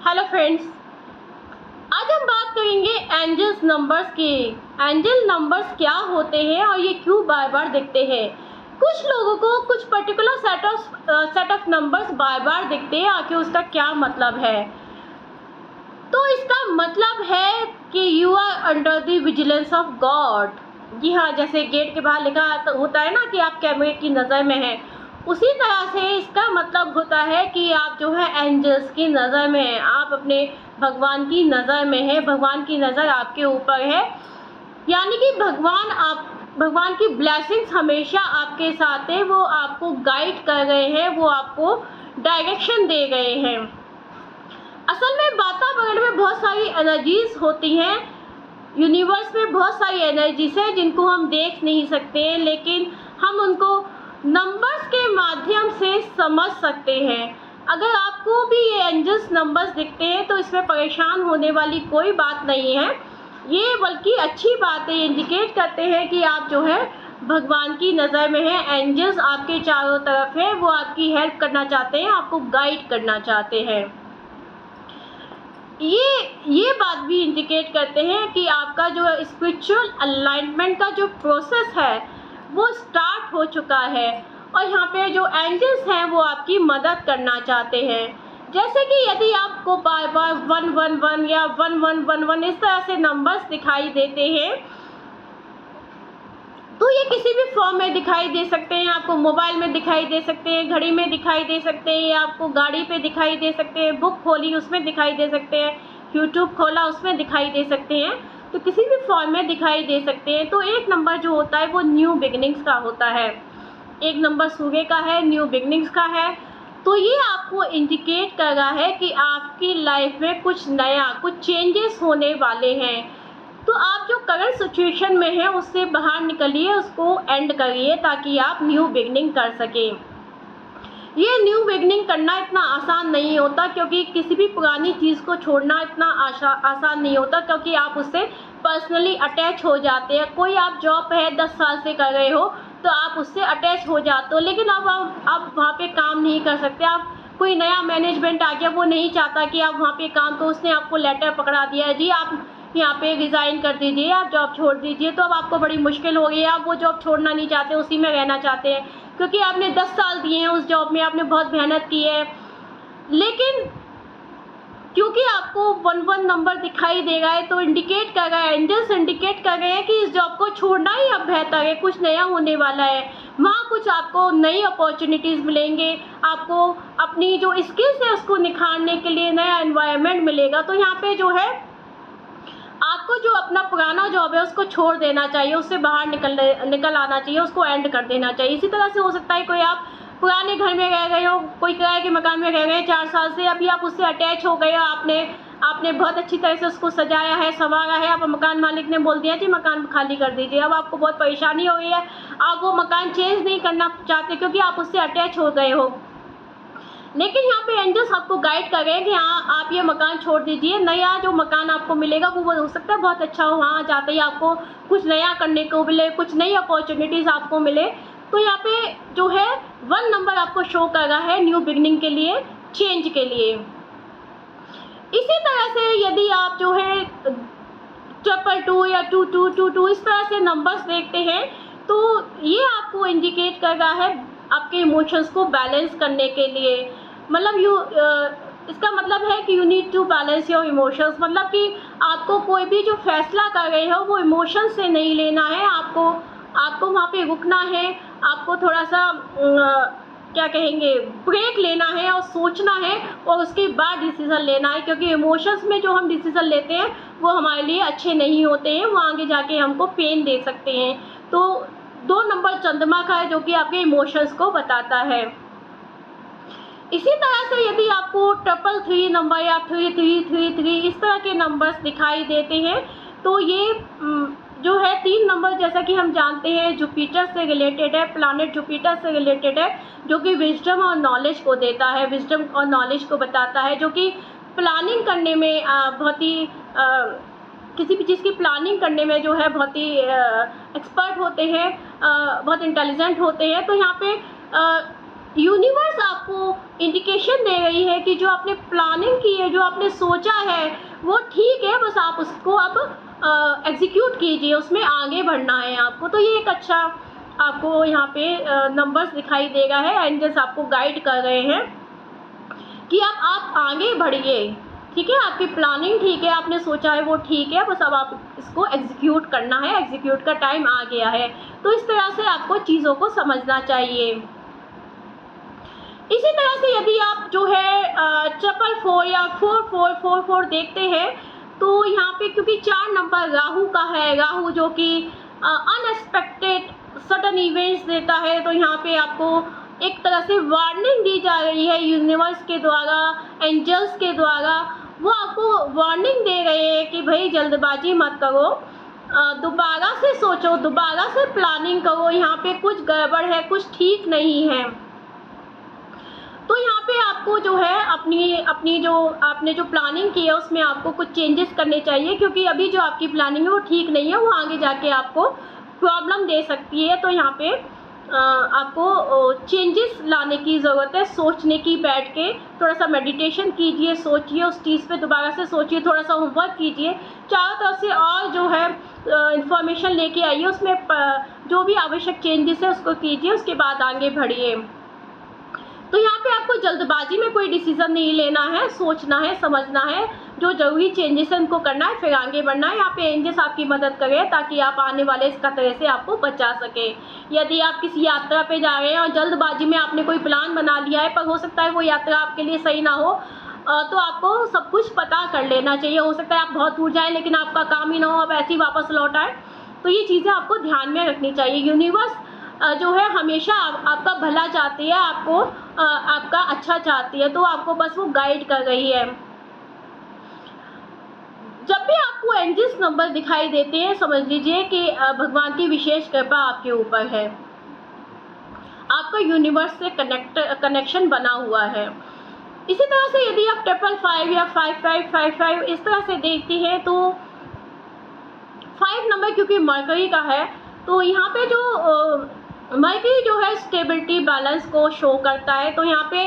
Hello friends, आज हम बात करेंगे एंजल्स नंबर्स की। एंजल नंबर्स क्या होते हैं और ये क्यों बार बार दिखते हैं। कुछ लोगों को कुछ पर्टिकुलर सेट ऑफ नंबर्स बार बार दिखते हैं, आखिर उसका क्या मतलब है। तो इसका मतलब है कि you are under the vigilance of God. जी हाँ, जैसे गेट के बाहर लिखा होता है ना कि आप कैमरे की नज़र में हैं, उसी तरह से इसका मतलब होता है कि आप जो है एंजल्स की नज़र में हैं, आप अपने भगवान की नज़र में हैं, भगवान की नज़र आपके ऊपर है। यानी कि भगवान की ब्लेसिंग्स हमेशा आपके साथ है, वो आपको गाइड कर रहे हैं, वो आपको डायरेक्शन दे रहे हैं। असल में वातावरण में बहुत सारी एनर्जीज होती हैं, यूनिवर्स में बहुत सारी एनर्जीज हैं जिनको हम देख नहीं सकते हैं, लेकिन हम उनको नंबर्स के माध्यम से समझ सकते हैं। अगर आपको भी ये एंजल्स नंबर्स दिखते हैं तो इसमें परेशान होने वाली कोई बात नहीं है, ये बल्कि अच्छी बात है। इंडिकेट करते हैं कि आप जो है भगवान की नज़र में हैं, एंजल्स आपके चारों तरफ हैं, वो आपकी हेल्प करना चाहते हैं, आपको गाइड करना चाहते हैं। ये बात भी इंडिकेट करते हैं कि आपका जो स्पिरिचुअल अलाइनमेंट का जो प्रोसेस है वो स्टार्ट हो चुका है, और यहाँ पे जो एंजल्स हैं वो आपकी मदद करना चाहते हैं। जैसे कि यदि आपको बार बार 111 या 1111 इस तरह से नंबर्स दिखाई देते हैं, तो ये किसी भी फॉर्म में दिखाई दे सकते हैं। आपको मोबाइल में दिखाई दे सकते हैं, घड़ी में दिखाई दे सकते हैं, या आपको गाड़ी पे दिखाई दे सकते हैं, बुक खोली उसमें दिखाई दे सकते हैं, यूट्यूब खोला उसमें दिखाई दे सकते हैं, तो किसी भी फॉर्म में दिखाई दे सकते हैं। तो एक नंबर जो होता है वो न्यू बिगनिंग्स का होता है, एक नंबर सूर्य का है, न्यू बिगनिंग्स का है। तो ये आपको इंडिकेट कर रहा है कि आपकी लाइफ में कुछ नया, कुछ चेंजेस होने वाले हैं। तो आप जो करंट सिचुएशन में है उससे बाहर निकलिए, उसको एंड करिए, ताकि आप न्यू बिगनिंग कर सकें। ये न्यू बिगनिंग करना इतना आसान नहीं होता, क्योंकि किसी भी पुरानी चीज़ को छोड़ना इतना आसान नहीं होता, क्योंकि आप उससे पर्सनली अटैच हो जाते हैं। कोई आप जॉब है 10 साल से कर रहे हो तो आप उससे अटैच हो जाते हो, लेकिन अब आप वहाँ पे काम नहीं कर सकते। आप कोई नया मैनेजमेंट आ गया, वो नहीं चाहता कि आप वहाँ पे काम, तो उसने आपको लेटर पकड़ा दिया जी आप यहाँ पे रिज़ाइन कर दीजिए, आप जॉब छोड़ दीजिए, तो अब आपको बड़ी मुश्किल हो गई है। आप वो जॉब छोड़ना नहीं चाहते, उसी में रहना चाहते हैं, क्योंकि आपने 10 साल दिए हैं उस जॉब में, आपने बहुत मेहनत की है। लेकिन क्योंकि आपको 11 नंबर दिखाई दे रहा है, तो इंडिकेट कर रहा है, एंजल्स इंडिकेट कर रहे हैं कि इस जॉब को छोड़ना ही अब बेहतर है, कुछ नया होने वाला है। वहाँ कुछ आपको नई अपॉर्चुनिटीज़ मिलेंगे, आपको अपनी जो स्किल्स है उसको निखारने के लिए नया एनवायरनमेंट मिलेगा। तो यहाँ पे जो है आपको जो अपना पुराना जॉब है उसको छोड़ देना चाहिए, उससे बाहर निकल आना चाहिए, उसको एंड कर देना चाहिए। इसी तरह से हो सकता है कोई आप पुराने घर में रह गए हो, कोई किराए के मकान में रह गए 4 साल से, अभी आप उससे अटैच हो गए हो, आपने बहुत अच्छी तरह से उसको सजाया है, संवारा है, अब मकान मालिक ने बोल दिया जी मकान खाली कर दीजिए। अब आपको बहुत परेशानी हो रही है, आप वो मकान चेंज नहीं करना चाहते क्योंकि आप उससे अटैच हो गए हो। लेकिन यहाँ पे एंजल्स आपको गाइड कर रहे हैं कि हाँ आप ये मकान छोड़ दीजिए, नया जो मकान आपको मिलेगा वो हो सकता है बहुत अच्छा हो, वहाँ जाते ही आपको कुछ नया करने को मिले, कुछ नई अपॉर्चुनिटीज़ आपको मिले। तो यहाँ पे जो है 1 नंबर आपको शो कर रहा है न्यू बिगनिंग के लिए, चेंज के लिए। इसी तरह से यदि आप जो है 222 या 2222 इस तरह से नंबर्स देखते हैं, तो ये आपको इंडिकेट कर रहा है आपके इमोशंस को बैलेंस करने के लिए। मतलब इसका मतलब है कि you need to balance your emotions, मतलब कि आपको कोई भी जो फैसला कर रहे हो वो इमोशंस से नहीं लेना है, आपको वहाँ पे रुकना है, आपको थोड़ा सा क्या कहेंगे, ब्रेक लेना है और सोचना है, और उसके बाद डिसीज़न लेना है। क्योंकि इमोशंस में जो हम डिसीज़न लेते हैं वो हमारे लिए अच्छे नहीं होते हैं, वो आगे जाके हमको पेन दे सकते हैं। तो 2 नंबर चंद्रमा का है जो कि आपके इमोशंस को बताता है। इसी तरह से यदि आपको 333 नंबर या 3333 इस तरह के नंबर्स दिखाई देते हैं, तो ये जो है 3 नंबर, जैसा कि हम जानते हैं जुपिटर से रिलेटेड है, प्लैनेट जुपिटर से रिलेटेड है, जो कि विजडम और नॉलेज को देता है, विजडम और नॉलेज को बताता है, जो कि प्लानिंग करने में बहुत ही किसी भी चीज़ की प्लानिंग करने में जो है बहुत ही एक्सपर्ट होते हैं, बहुत इंटेलिजेंट होते हैं। तो यहाँ पे यूनिवर्स आपको इंडिकेशन दे रही है कि जो आपने प्लानिंग की है, जो आपने सोचा है वो ठीक है, बस आप उसको अब एग्जीक्यूट कीजिए, उसमें आगे बढ़ना है आपको। तो ये एक अच्छा आपको यहाँ पे नंबर्स दिखाई देगा है, एंजल्स आपको गाइड कर रहे हैं कि अब आप आगे बढ़िए, ठीक है। आपकी प्लानिंग ठीक है, आपने सोचा है वो ठीक है, बस अब आप इसको एग्जीक्यूट करना है, एग्जीक्यूट का टाइम आ गया है। तो इस तरह से आपको चीज़ों को समझना चाहिए। इसी तरह से यदि आप जो है 444 या 4444 देखते हैं, तो यहाँ पे क्योंकि 4 नंबर राहु का है, राहु जो कि अनएक्सपेक्टेड सडन इवेंट्स देता है, तो यहाँ पे आपको एक तरह से वार्निंग दी जा रही है यूनिवर्स के द्वारा, एंजल्स के द्वारा। वो आपको वार्निंग दे रहे हैं कि भाई जल्दबाजी मत करो, दोबारा से सोचो, दोबारा से प्लानिंग करो, यहाँ पे कुछ गड़बड़ है, कुछ ठीक नहीं है। तो यहाँ पे आपको जो है अपनी जो आपने जो प्लानिंग की है उसमें आपको कुछ चेंजेस करने चाहिए, क्योंकि अभी जो आपकी प्लानिंग है वो ठीक नहीं है, वो आगे जाके आपको प्रॉब्लम दे सकती है। तो यहाँ पे आपको चेंजेस लाने की ज़रूरत है, सोचने की, बैठ के थोड़ा सा मेडिटेशन कीजिए, सोचिए उस चीज़ पे, दोबारा से सोचिए, थोड़ा सा होमवर्क कीजिए, चारों तरफ से और जो है इंफॉर्मेशन लेके आइए, उसमें जो भी आवश्यक चेंजेस है उसको कीजिए, उसके बाद आगे बढ़िए। तो यहाँ पे आपको जल्दबाजी में कोई डिसीजन नहीं लेना है, सोचना है, समझना है, जो जरूरी चेंजेस है उनको करना है, फिर आगे बढ़ना है। यहाँ पे एंजल्स आपकी मदद करें ताकि आप आने वाले इस खतरे से आपको बचा सके। यदि आप किसी यात्रा पे जा रहे हैं और जल्दबाजी में आपने कोई प्लान बना लिया है, पर हो सकता है वो यात्रा आपके लिए सही ना हो, तो आपको सब कुछ पता कर लेना चाहिए। हो सकता है आप बहुत दूर जाएँ लेकिन आपका काम ही ना हो, आप ऐसे ही वापस लौट आए। तो ये चीज़ें आपको ध्यान में रखनी चाहिए। यूनिवर्स जो है हमेशा आपका भला चाहती है, आपको आपका अच्छा चाहती है, तो आपको बस वो गाइड कर रही है। जब भी आपको एंजल्स नंबर दिखाई देते हैं, समझ लीजिए कि भगवान की विशेष कृपा आपके ऊपर है, आपका यूनिवर्स से कनेक्शन बना हुआ है। इसी तरह से यदि आप 555 या 5555 इस तरह से देखती हैं, तो 5 नंबर क्योंकि मरकरी का है, तो यहाँ पे जो मरकरी जो है स्टेबिलिटी, बैलेंस को शो करता है। तो यहाँ पे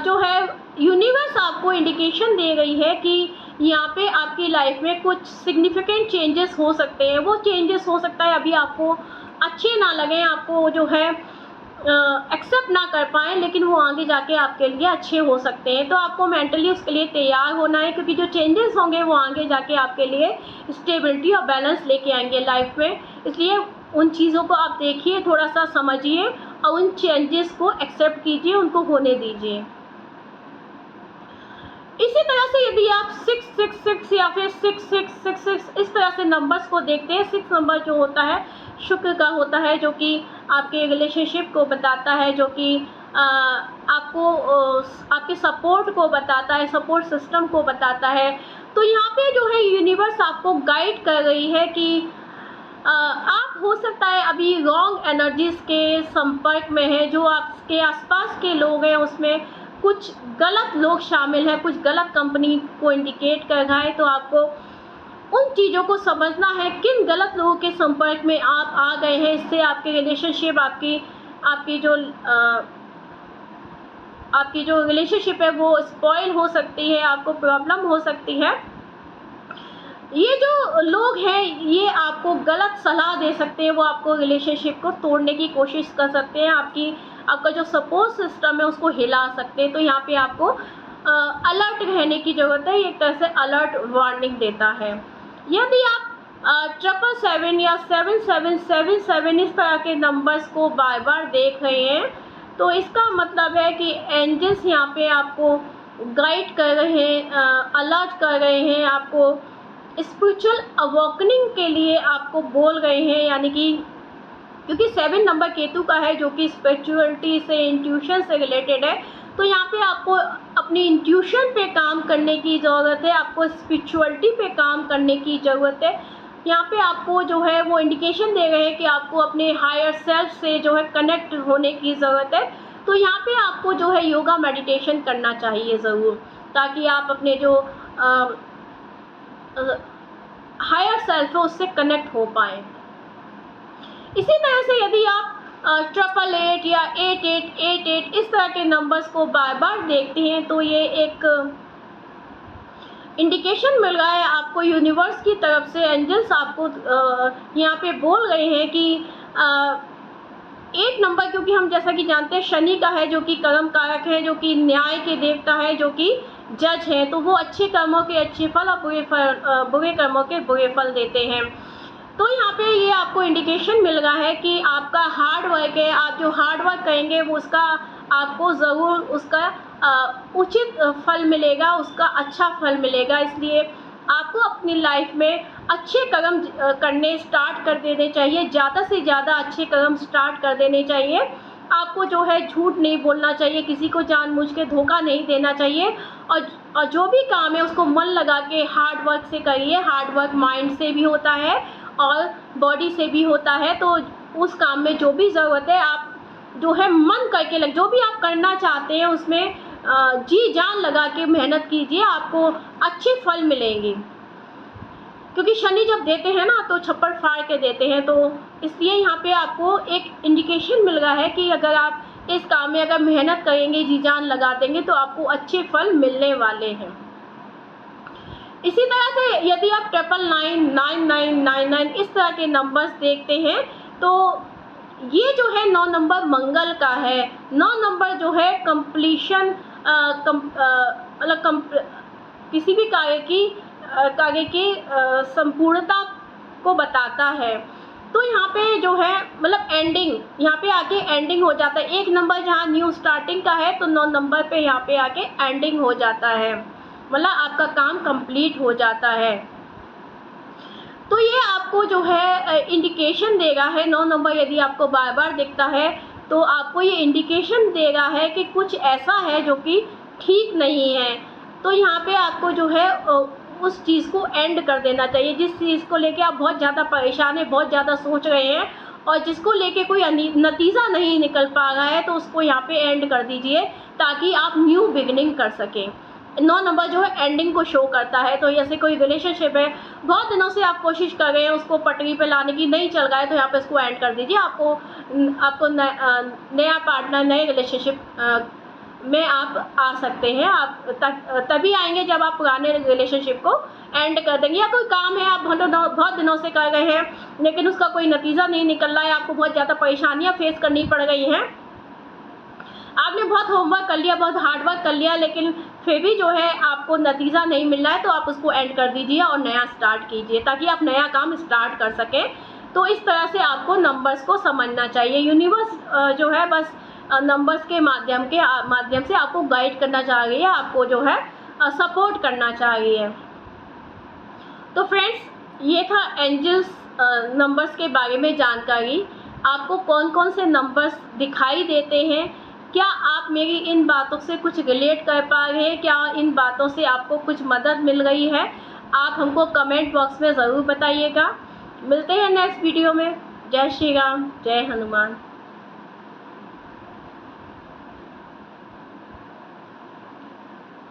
जो है यूनिवर्स आपको इंडिकेशन दे रही है कि यहाँ पे आपकी लाइफ में कुछ सिग्निफिकेंट चेंजेस हो सकते हैं। वो चेंजेस हो सकता है अभी आपको अच्छे ना लगें, आपको जो है एक्सेप्ट ना कर पाएँ, लेकिन वो आगे जाके आपके लिए अच्छे हो सकते हैं। तो आपको मेंटली उसके लिए तैयार होना है, क्योंकि जो चेंजेस होंगे वो आगे जाके आपके लिए स्टेबिलिटी और बैलेंस लेके आएंगे लाइफ में। इसलिए उन चीज़ों को आप देखिए, थोड़ा सा समझिए और उन चेंजेस को एक्सेप्ट कीजिए, उनको होने दीजिए। इसी तरह से यदि आप 666 या फिर 6666 इस तरह से नंबर्स को देखते हैं, 6 नंबर जो होता है शुक्र का होता है, जो कि आपके रिलेशनशिप को बताता है, जो कि आपको आपके सपोर्ट को बताता है, सपोर्ट सिस्टम को बताता है। तो यहाँ पे जो है यूनिवर्स आपको गाइड कर रही है कि आप हो सकता है अभी रॉन्ग एनर्जीज के संपर्क में है, जो आपके आसपास के लोग हैं उसमें कुछ गलत लोग शामिल हैं, कुछ गलत कंपनी को इंडिकेट कर रहा है। तो आपको उन चीज़ों को समझना है, किन गलत लोगों के संपर्क में आप आ गए हैं, इससे आपके रिलेशनशिप, आपकी जो रिलेशनशिप है वो स्पॉइल हो सकती है, आपको प्रॉब्लम हो सकती है। ये जो लोग हैं ये आपको गलत सलाह दे सकते हैं, वो आपको रिलेशनशिप को तोड़ने की कोशिश कर सकते हैं, आपका जो सपोर्ट सिस्टम है उसको हिला सकते हैं। तो यहाँ पे आपको अलर्ट रहने की ज़रूरत है, एक तरह से अलर्ट वार्निंग देता है। यदि आप 777 या 7777 इस तरह के नंबर्स को बार बार देख रहे हैं, तो इसका मतलब है कि एंजल्स यहाँ पे आपको गाइड कर रहे हैं, अलर्ट कर रहे हैं, आपको स्पिरिचुअल अवॉकनिंग के लिए आपको बोल रहे हैं। यानी कि क्योंकि 7 नंबर केतु का है, जो कि स्पिरिचुअलिटी से, इंट्यूशन से रिलेटेड है, तो यहाँ पे आपको अपनी इंट्यूशन पे काम करने की ज़रूरत है, आपको स्पिरिचुअलिटी पे काम करने की ज़रूरत है। यहाँ पे आपको जो है वो इंडिकेशन दे रहे हैं कि आपको अपने हायर सेल्फ से जो है कनेक्ट होने की ज़रूरत है। तो यहाँ पे आपको जो है योगा मेडिटेशन करना चाहिए ज़रूर, ताकि आप अपने जो हायर सेल्फ है उससे कनेक्ट हो पाएँ। इसी तरह से यदि आप 888 या 8888 इस तरह के नंबर्स को बार बार देखते हैं तो ये एक इंडिकेशन मिल रहा है आपको यूनिवर्स की तरफ से। एंजल्स आपको यहाँ पे बोल रहे हैं कि 8 नंबर, क्योंकि हम जैसा कि जानते हैं शनि का है जो कि कर्म कारक है, जो कि न्याय के देवता है, जो कि जज हैं, तो वो अच्छे कर्मों के अच्छे फल और बुरे कर्मों के बुरे फल देते हैं। तो यहाँ पे ये आपको इंडिकेशन मिल रहा है कि आपका हार्ड वर्क है, आप जो हार्ड वर्क करेंगे वो उसका आपको ज़रूर उसका उचित फल मिलेगा, उसका अच्छा फल मिलेगा। इसलिए आपको अपनी लाइफ में अच्छे कर्म करने स्टार्ट कर देने चाहिए, ज़्यादा से ज़्यादा अच्छे कर्म स्टार्ट कर देने चाहिए। आपको जो है झूठ नहीं बोलना चाहिए, किसी को जानबूझ के धोखा नहीं देना चाहिए, और जो भी काम है उसको मन लगा के हार्ड वर्क से करिए। हार्ड वर्क माइंड से भी होता है और बॉडी से भी होता है, तो उस काम में जो भी ज़रूरत है आप जो है मन करके जो भी आप करना चाहते हैं उसमें जी जान लगा के मेहनत कीजिए, आपको अच्छे फल मिलेंगे। क्योंकि शनि जब देते हैं ना तो छप्पर फाड़ के देते हैं, तो इसलिए यहाँ पे आपको एक इंडिकेशन मिल रहा है कि अगर आप इस काम में अगर मेहनत करेंगे, जी जान लगा देंगे, तो आपको अच्छे फल मिलने वाले हैं। इसी तरह से यदि आप 999, 9999 इस तरह के नंबर्स देखते हैं तो ये जो है 9 नंबर मंगल का है। 9 नंबर जो है कंप्लीशन किसी भी कार्य की संपूर्णता को बताता है। तो यहाँ पे जो है मतलब एंडिंग, यहाँ पे आके एंडिंग हो जाता है। 1 नंबर जहाँ न्यू स्टार्टिंग का है तो 9 नंबर पे यहाँ पे आके एंडिंग हो जाता है, मतलब आपका काम कंप्लीट हो जाता है। तो ये आपको जो है इंडिकेशन देगा है। 9 नंबर यदि आपको बार बार दिखता है तो आपको ये इंडिकेशन देगा है कि कुछ ऐसा है जो कि ठीक नहीं है। तो यहाँ पे आपको जो है उस चीज़ को एंड कर देना चाहिए। जिस चीज़ को लेके आप बहुत ज़्यादा परेशान हैं, बहुत ज़्यादा सोच रहे हैं और जिसको लेके कोई नतीजा नहीं निकल पा रहा है, तो उसको यहाँ पे एंड कर दीजिए ताकि आप न्यू बिगिनिंग कर सकें। 9 नंबर जो है एंडिंग को शो करता है। तो जैसे कोई रिलेशनशिप है, बहुत दिनों से आप कोशिश कर रहे हैं उसको पटरी पे लाने की, नहीं चल रहा है, तो यहाँ पे इसको एंड कर दीजिए। आपको नया पार्टनर, नए रिलेशनशिप में आप आ सकते हैं। आप तभी आएंगे जब आप पुराने रिलेशनशिप को एंड कर देंगे। या कोई काम है आप बहुत दिनों से कर रहे हैं लेकिन उसका कोई नतीजा नहीं निकल रहा है, आपको बहुत ज़्यादा परेशानियाँ फेस करनी पड़ रही हैं, आपने बहुत होमवर्क कर लिया, बहुत हार्ड वर्क कर लिया, लेकिन फिर भी जो है आपको नतीजा नहीं मिल रहा है, तो आप उसको एंड कर दीजिए और नया स्टार्ट कीजिए ताकि आप नया काम स्टार्ट कर सकें। तो इस तरह से आपको नंबर्स को समझना चाहिए। यूनिवर्स जो है बस नंबर्स के माध्यम से आपको गाइड करना चाह रही है, आपको जो है सपोर्ट करना चाह रही है। तो फ्रेंड्स, ये था एंजल्स नंबर्स के बारे में जानकारी। आपको कौन कौन से नंबर्स दिखाई देते हैं, क्या आप मेरी इन बातों से कुछ रिलेट कर पा रहे हैं, क्या इन बातों से आपको कुछ मदद मिल रही है, आप हमको कमेंट बॉक्स में ज़रूर बताइएगा। मिलते हैं नेक्स्ट वीडियो में। जय श्री राम, जय हनुमान।